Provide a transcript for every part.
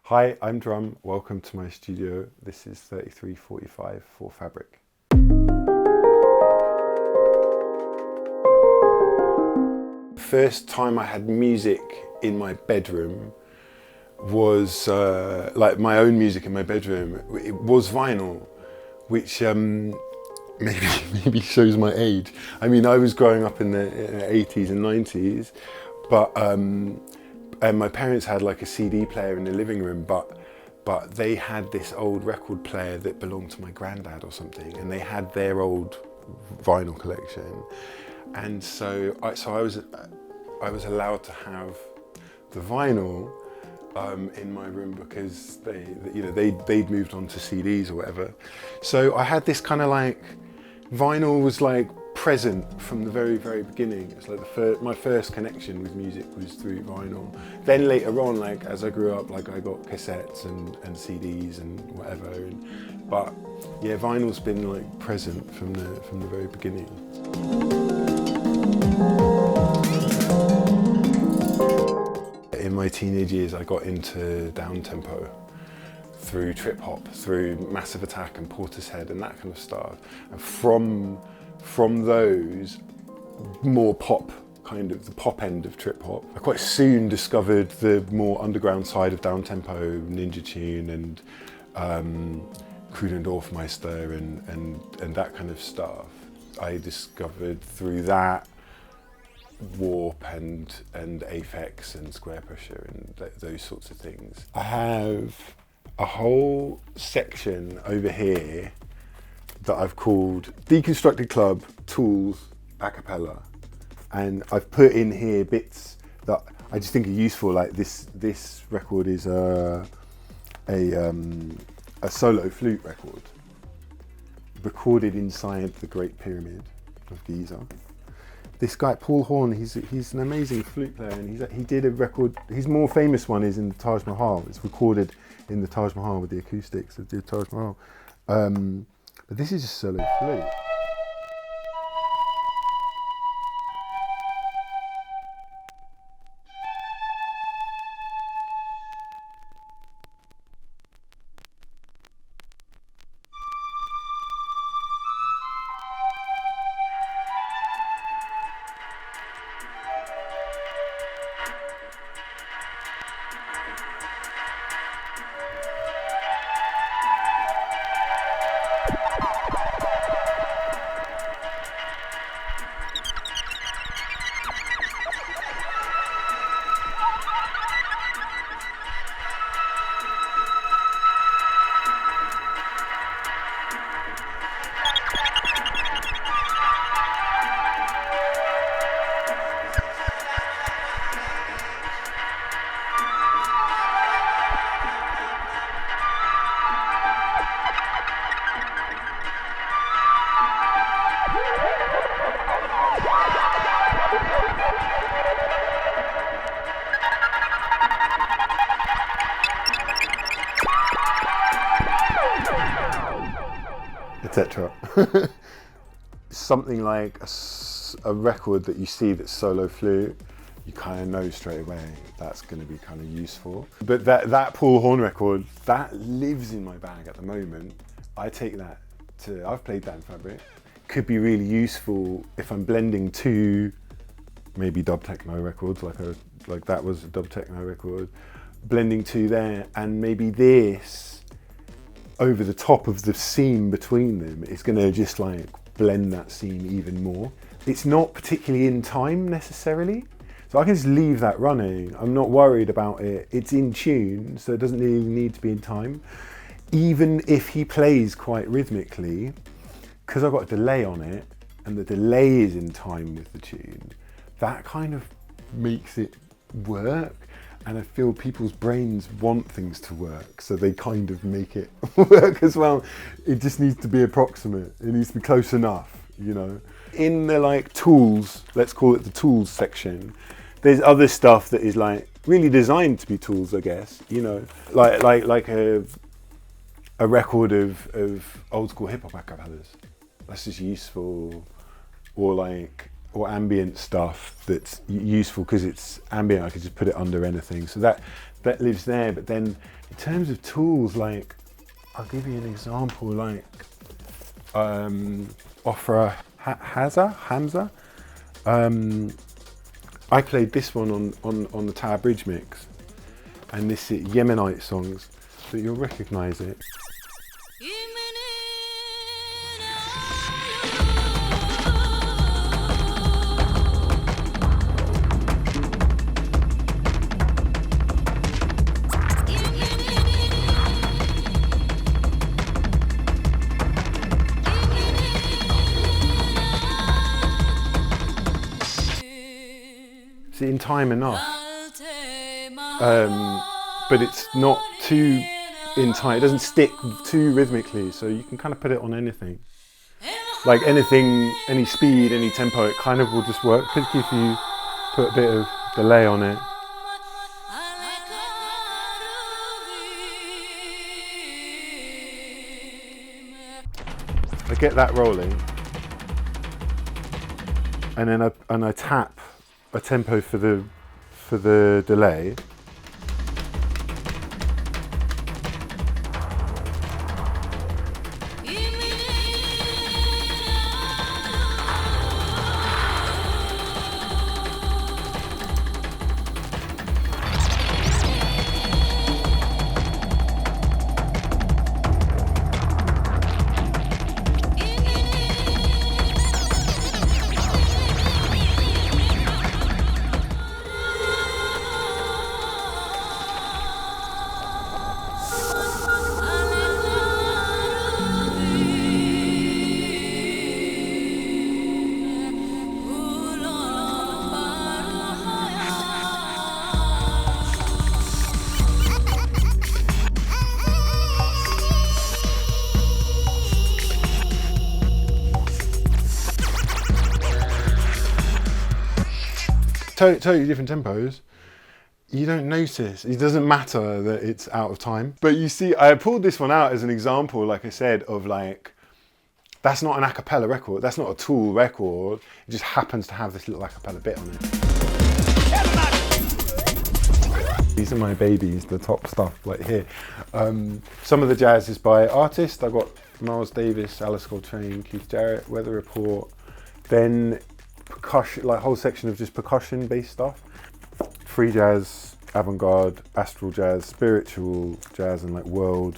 Hi, I'm Drum. Welcome to my studio. This is 3345 for Fabric. First time I had music in my bedroom was like my own music in my bedroom. It was vinyl, which maybe shows my age. I mean, I was growing up in the 80s and 90s, but and my parents had like a CD player in the living room, but they had this old record player that belonged to my granddad or something, and they had their old vinyl collection, and so I was allowed to have the vinyl in my room because they'd moved on to CDs or whatever. So I had this kind of like vinyl was like present from the very, very beginning. It's like my first connection with music was through vinyl. Then later on, like as I grew up, like I got cassettes and CDs and whatever. But yeah, vinyl's been like present from the very beginning. In my teenage years, I got into down tempo through trip hop, through Massive Attack and Portishead and that kind of stuff. And from those, more pop, kind of the pop end of trip hop. I quite soon discovered the more underground side of down tempo, Ninja Tune and Krudendorfmeister and that kind of stuff. I discovered through that Warp and Aphex and Square Pressure and those sorts of things. I have a whole section over here that I've called Deconstructed Club Tools a cappella, and I've put in here bits that I just think are useful. Like this record is a solo flute record recorded inside the Great Pyramid of Giza. This guy Paul Horn, he's an amazing flute player, and he did a record. His more famous one is in the Taj Mahal. It's recorded in the Taj Mahal with the acoustics of the Taj Mahal. But this is just solo flute. Etc. Something like a record that you see that's solo flute, you kind of know straight away that's going to be kind of useful. But that Paul Horn record, that lives in my bag at the moment. I take that I've played that in Fabric. Could be really useful if I'm blending two maybe dub techno records, like that was a dub techno record, blending two there, and maybe this over the top of the seam between them is going to just like blend that seam even more. It's not particularly in time necessarily, so I can just leave that running. I'm not worried about it. It's in tune, so it doesn't really need to be in time. Even if he plays quite rhythmically, because I've got a delay on it and the delay is in time with the tune, that kind of makes it work. And I feel people's brains want things to work, so they kind of make it work as well. It just needs to be approximate. It needs to be close enough, you know. In the like tools, let's call it the tools section, there's other stuff that is like really designed to be tools, I guess, you know. Like a record of old school hip hop a cappellas. That's just useful. Or ambient stuff that's useful because it's ambient. I could just put it under anything. So that lives there. But then in terms of tools, like, I'll give you an example, like Ofra Hamza. I played this one on the Tower Bridge mix, and this is Yemenite songs, but you'll recognise it. It's in time enough, but it's not too in time. It doesn't stick too rhythmically, so you can kind of put it on anything. Like anything, any speed, any tempo, it kind of will just work, particularly if you put a bit of delay on it. I get that rolling, and then I tap a tempo for the delay. Totally different tempos. You don't notice. It doesn't matter that it's out of time. But you see, I pulled this one out as an example, like I said, of like, that's not an a cappella record. That's not a Tool record. It just happens to have this little a cappella bit on it. These are my babies, the top stuff like here. Some of the jazz is by artists. I've got Miles Davis, Alice Coltrane, Keith Jarrett, Weather Report. Then percussion, like whole section of just percussion based stuff. Free jazz, avant-garde, astral jazz, spiritual jazz, and like world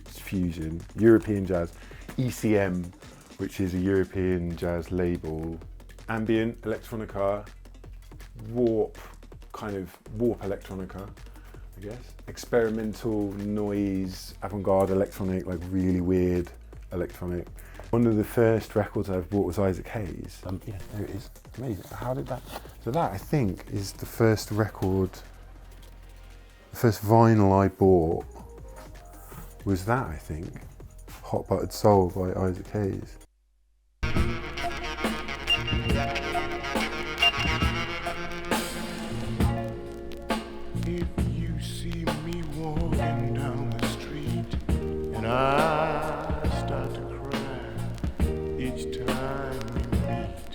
fusion, European jazz, ECM, which is a European jazz label, ambient electronica, warp electronica, I guess, experimental noise, avant-garde electronic, like really weird electronic. One of the first records I've bought was Isaac Hayes. Yeah, there it is. Amazing. How did that? So that, I think, is the first record, the first vinyl I bought was that, I think. Hot Buttered Soul by Isaac Hayes. If you see me walking down the street and I start to each time we meet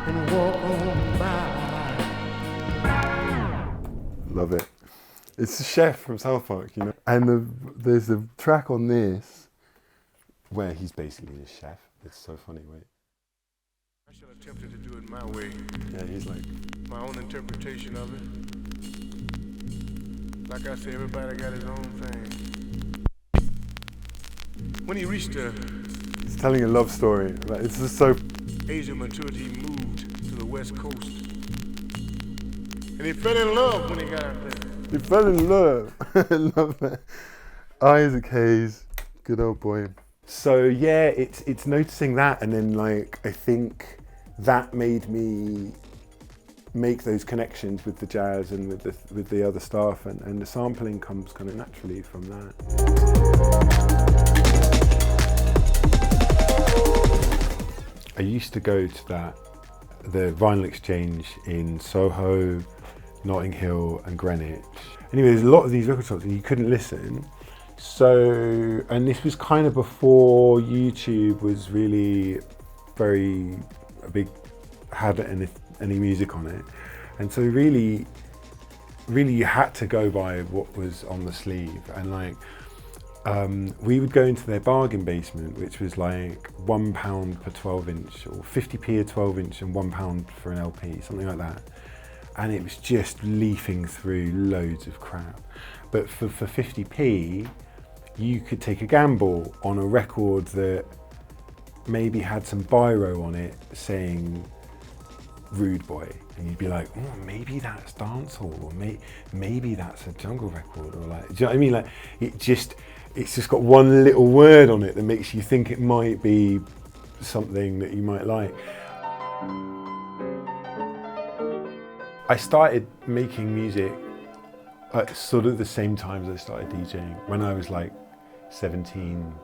and walk on by. Love it. It's the chef from South Park, you know. And there's a track on this where he's basically a chef. It's so funny, wait. I should have attempted to do it my way. Yeah, he's like... my own interpretation of it. Like I said, everybody got his own thing. When he reached he's telling a love story. Like, it's just so... age of maturity, he moved to the West Coast. And he fell in love when he got out there. He fell in love. I love that. Isaac Hayes, good old boy. So yeah, it's noticing that, and then like, I think that made me make those connections with the jazz and with the other stuff, and the sampling comes kind of naturally from that. I used to go to the Vinyl Exchange in Soho, Notting Hill and Greenwich. Anyway, there's a lot of these record shops and you couldn't listen. So, and this was kind of before YouTube was really had any music on it. And so really you had to go by what was on the sleeve. And like, we would go into their bargain basement, which was like £1 per 12-inch, or 50p a 12-inch and £1 for an LP, something like that. And it was just leafing through loads of crap. But for 50p, you could take a gamble on a record that maybe had some biro on it saying Rude Boy, and you'd be like, oh, maybe that's dancehall, or maybe that's a jungle record, or like, do you know what I mean? Like, it's just got one little word on it that makes you think it might be something that you might like. I started making music at sort of the same time as I started DJing, when I was like 17,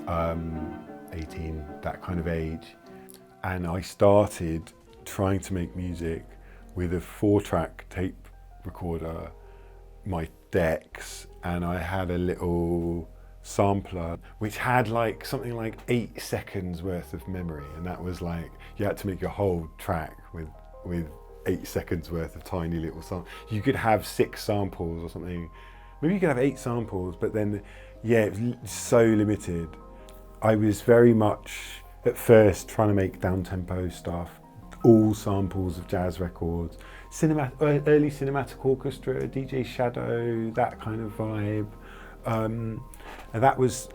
18, that kind of age. And I started trying to make music with a 4-track tape recorder, my decks, and I had a little sampler which had like something like 8 seconds worth of memory, and that was like, you had to make your whole track with 8 seconds worth of tiny little samples. You could have 6 samples or something. Maybe you could have 8 samples, but then, yeah, it was so limited. I was very much at first trying to make down-tempo stuff, all samples of jazz records, early cinematic orchestra, DJ Shadow, that kind of vibe. And that was,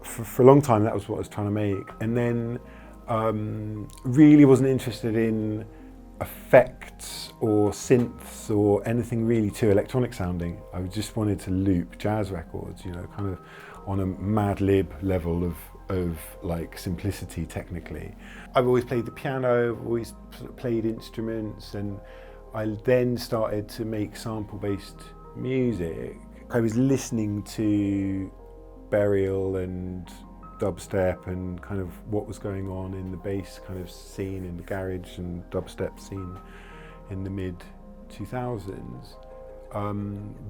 for a long time, that was what I was trying to make. And then really wasn't interested in effects or synths or anything really too electronic sounding. I just wanted to loop jazz records, you know, kind of on a Mad Lib level of like simplicity technically. I've always played the piano, I've always sort of played instruments, and I then started to make sample-based music. I was listening to Burial and dubstep and kind of what was going on in the bass kind of scene, in the garage and dubstep scene in the mid-2000s.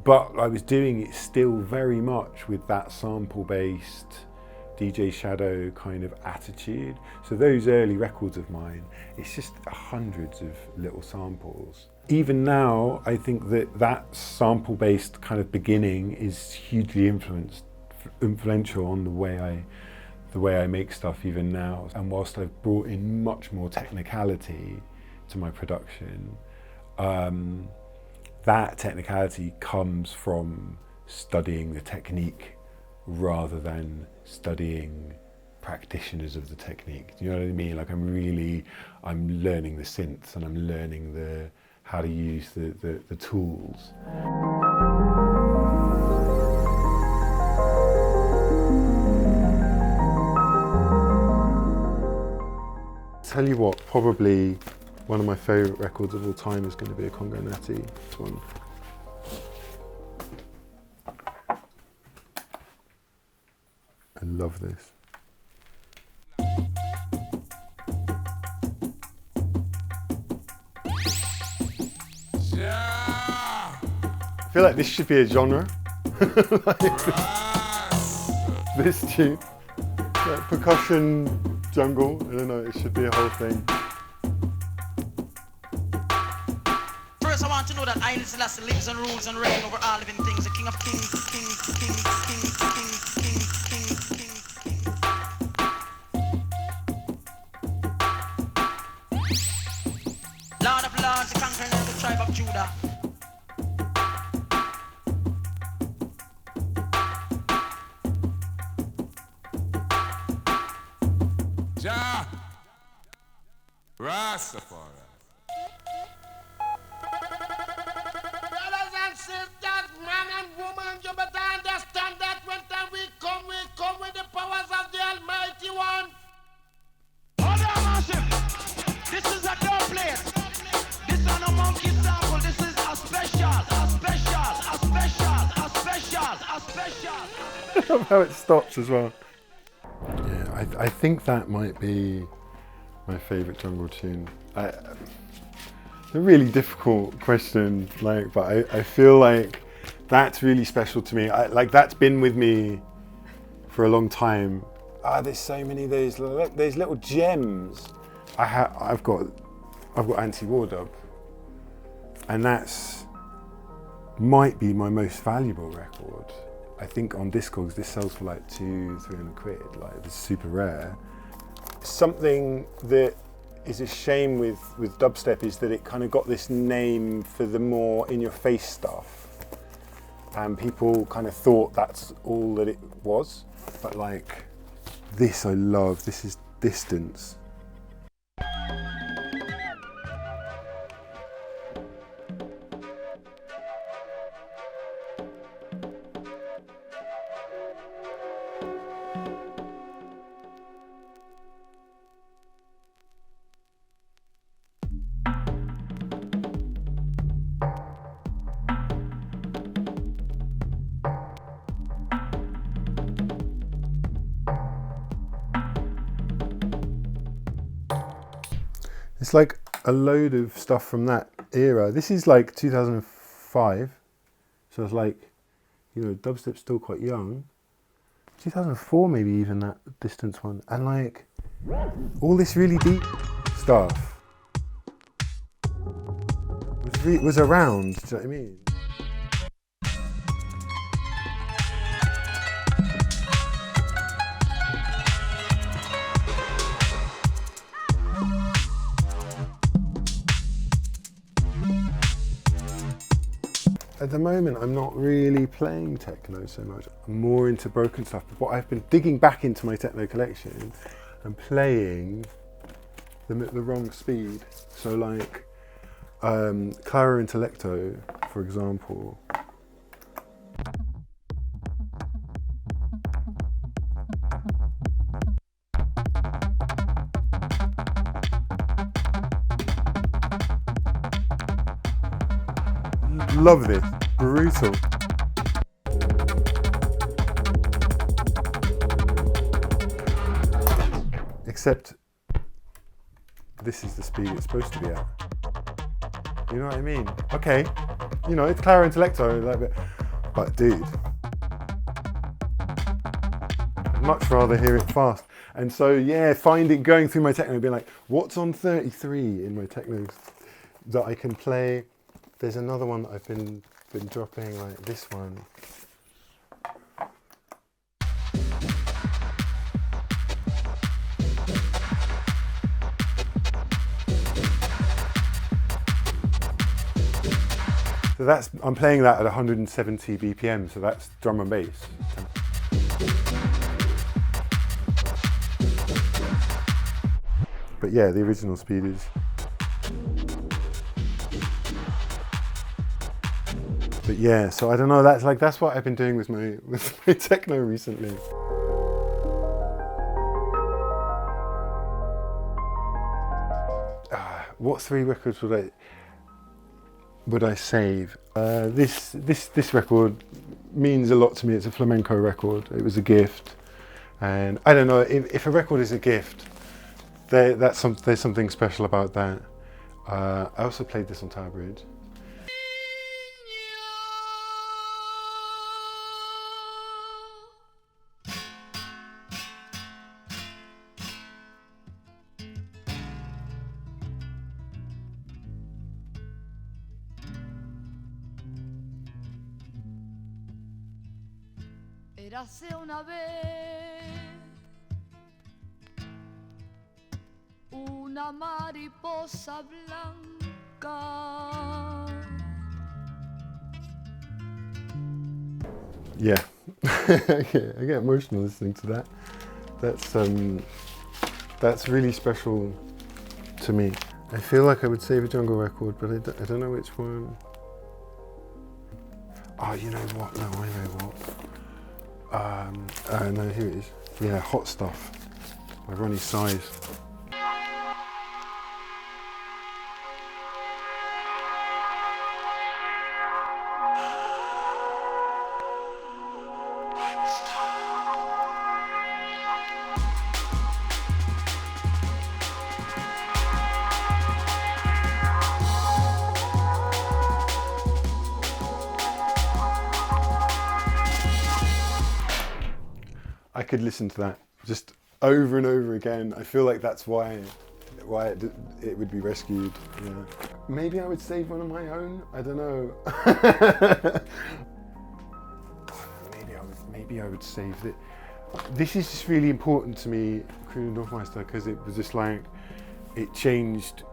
But I was doing it still very much with that sample-based DJ Shadow kind of attitude. So those early records of mine, it's just hundreds of little samples. Even now, I think that sample-based kind of beginning is hugely influential on the way I make stuff even now. And whilst I've brought in much more technicality to my production, that technicality comes from studying the technique rather than studying practitioners of the technique. Do you know what I mean? Like, I'm learning the synths, and I'm learning how to use the tools. Tell you what, probably one of my favourite records of all time is going to be a Congo Natty. This one. I love this. I feel like this should be a genre. This tune. Like percussion jungle, I don't know, it should be a whole thing. First I want to know that I Selassie lives and rules and reign over all living things, the king of kings, king. Lord of lords, the conquering of the tribe of Judah. Jah Rastafari. Brothers and sisters, man and woman, you better understand that when time we come with the powers of the Almighty One. Hold on, massive. This is a dub plate. This is not a monkey sample. This is a special. I love how it stops as well. Yeah, I think that might be my favourite jungle tune. It's a really difficult question, like, but I feel like that's really special to me. Like, that's been with me for a long time. There's so many of those little gems. I've got Anti-War Dub. And that's might be my most valuable record. I think on Discogs this sells for like 200-300 quid, like it's super rare. Something that is a shame with dubstep is that it kind of got this name for the more in-your-face stuff, and people kind of thought that's all that it was. But like this, I love. This is Distance. It's like a load of stuff from that era. This is like 2005, so it's like, you know, dubstep's still quite young. 2004 maybe even, that Distance one. And like, all this really deep stuff was around, do you know what I mean? At the moment, I'm not really playing techno so much. I'm more into broken stuff. But what I've been digging back into my techno collection and playing them at the wrong speed. So like Clara Intellecto, for example. Love this, brutal. Except this is the speed it's supposed to be at. You know what I mean? Okay, you know, it's Clara Intellecto, like, but dude, I'd much rather hear it fast. And so yeah, going through my techno, being like, what's on 33 in my techno that I can play? There's another one that I've been dropping, like this one. So I'm playing that at 170 BPM, so that's drum and bass. But yeah, the original speed is. But yeah, so I don't know, that's what I've been doing with my techno recently. What 3 records would I save? This record means a lot to me. It's a flamenco record. It was a gift, and I don't know, if a record is a gift, there's something special about that. I also played this on Tower Bridge. Érase una vez una mariposa blanca. Yeah, I get emotional listening to that. That's really special to me. I feel like I would save a jungle record, but I don't know which one. Oh, you know what? No, I know what. No, here it is. Yeah, Hot Stuff by Ronnie Size. I could listen to that just over and over again. I feel like that's why it would be rescued. Yeah. Maybe I would save one of my own. I don't know. maybe I would save it. This is just really important to me, Crooner Dorfmeister, because it was just like, it changed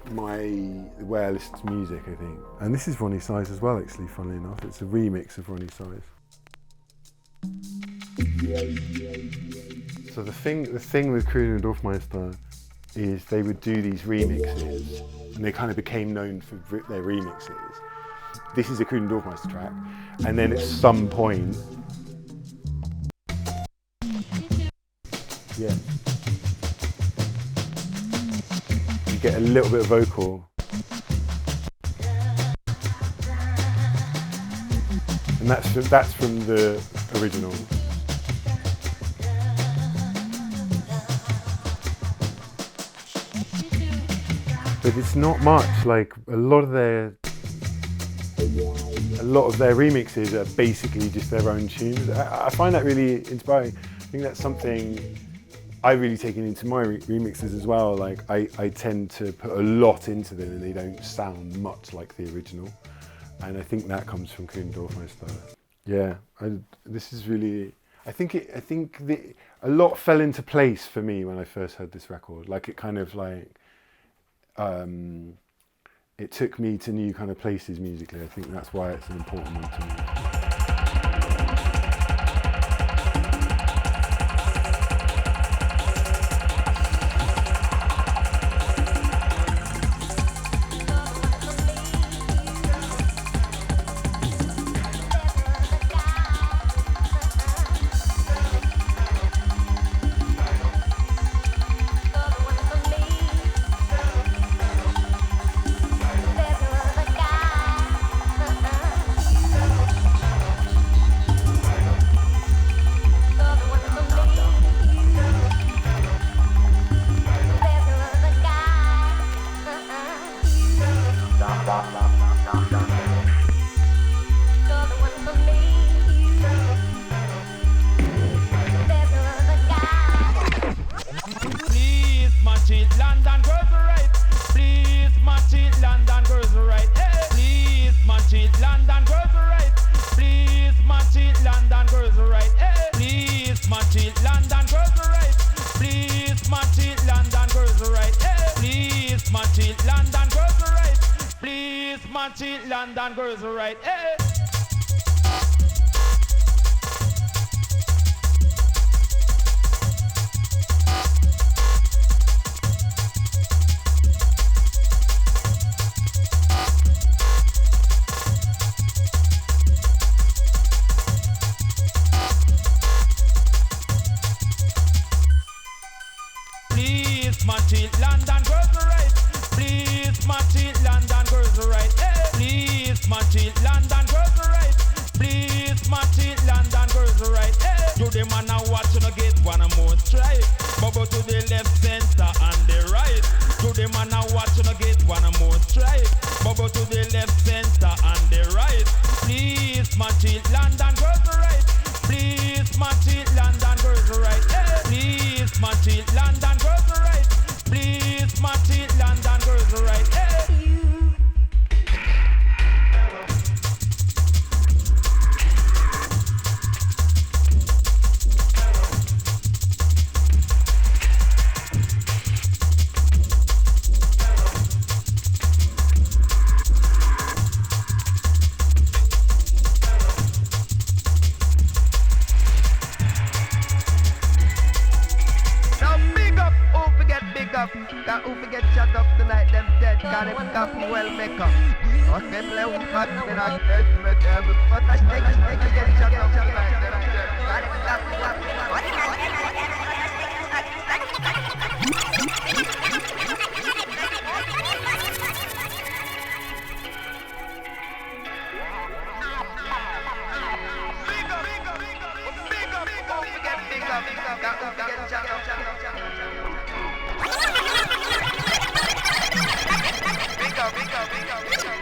the way I listen to music, I think. And this is Ronnie Size as well, actually, funnily enough. It's a remix of Ronnie Size. So the thing with Crooner Dorfmeister is they would do these remixes, and they kind of became known for their remixes. This is a Crooner Dorfmeister track, and then at some point, yeah, you get a little bit of vocal, and that's from the original. But it's not much. Like a lot of their remixes are basically just their own tunes. I find that really inspiring. I think that's something I've really taken into my remixes as well. Like I tend to put a lot into them, and they don't sound much like the original. And I think that comes from Crooner Dorfmeister. Yeah, this is really. I think a lot fell into place for me when I first heard this record. Like it kind of like. It took me to new kind of places musically. I think that's why it's an important one to me. London girls are right. Hey. Please, Matty, London girls are right. Please, Matty, London girls are right. Hey. Please, Matty, London girls are right. Please, Matty, London girls are right. Hey. You the man now watch you get one more try. Bubble to the left, center, and the right. You the man now watch you get one more try. Bubble to the left, center, and the right. Please, Matty, London girls are right. Please, Matty, London girls are right. Hey. Please, Matty, London girls are right. Please, Matty, London girls are right. Hey. Got who forget shut up tonight, them dead. Got it got well make up. Not them left hot, then I dead with them. But I take get shut up tonight, them dead. Got it got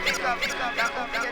Big up.